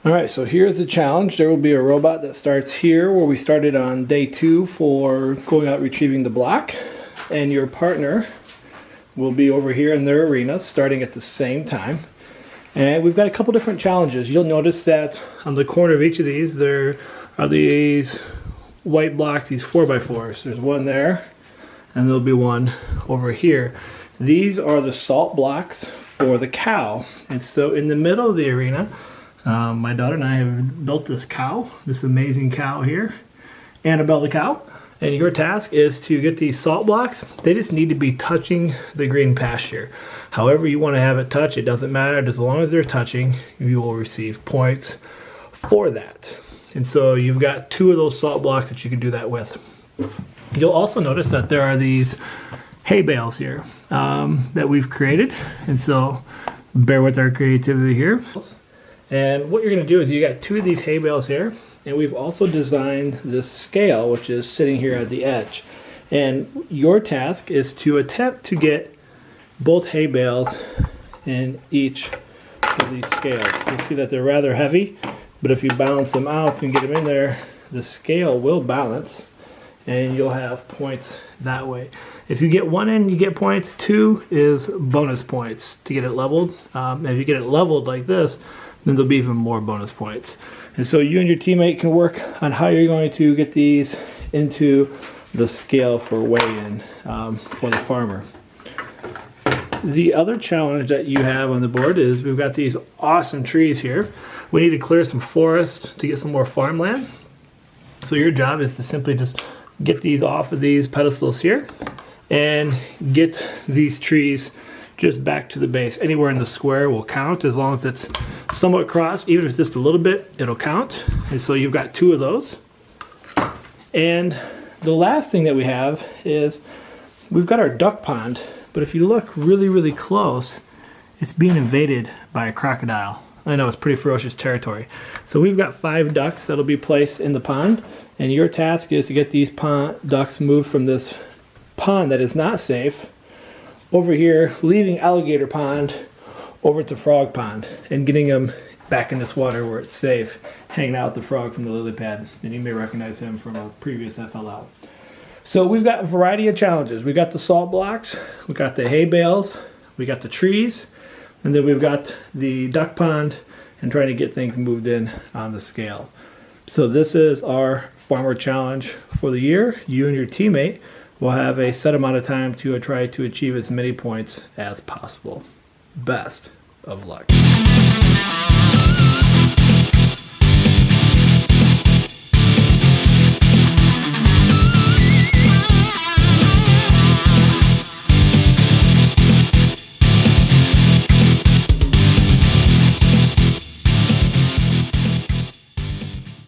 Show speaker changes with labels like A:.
A: All right, so here's the challenge. There will be a robot that starts here where we started on day 2 for going out retrieving the block, and your partner will be over here in their arena starting at the same time. And we've got a couple different challenges. You'll notice that on the corner of each of these there are these white blocks, these 4x4s. There's one there and there'll be one over here. These are the salt blocks for the cow. And so in the middle of the arena, my daughter and I have built this cow, this amazing cow here, Annabelle the cow. And your task is to get these salt blocks. They just need to be touching the green pasture. However you want to have it touch, it doesn't matter. As long as they're touching, you will receive points for that. And so you've got 2 of those salt blocks that you can do that with. You'll also notice that there are these hay bales here that we've created. And so bear with our creativity here. And what you're going to do is you got 2 of these hay bales here, and we've also designed this scale which is sitting here at the edge. And your task is to attempt to get both hay bales in each of these scales. You see that they're rather heavy, but if you balance them out and get them in there, the scale will balance and you'll have points that way. If you get 1 in, you get points. 2 is bonus points to get it leveled. If you get it leveled like this, then there'll be even more bonus points. And so you and your teammate can work on how you're going to get these into the scale for weigh-in for the farmer. The other challenge that you have on the board is we've got these awesome trees here. We need to clear some forest to get some more farmland. So your job is to simply just get these off of these pedestals here and get these trees just back to the base. Anywhere in the square will count as long as it's somewhat crossed. Even if it's just a little bit, it'll count. And so you've got 2 of those. And the last thing that we have is we've got our duck pond, but if you look really, really close, it's being invaded by a crocodile. I know, it's pretty ferocious territory. So we've got 5 ducks that'll be placed in the pond, and your task is to get these ducks moved from this pond that is not safe over here, leaving alligator pond over to frog pond and getting them back in this water where it's safe, hanging out the frog from the lily pad. And you may recognize him from a previous FLL. So we've got a variety of challenges. We've got the salt blocks, we've got the hay bales, we got the trees, and then we've got the duck pond and trying to get things moved in on the scale. So this is our farmer challenge for the year. You and your teammate will have a set amount of time to try to achieve as many points as possible. Best of luck.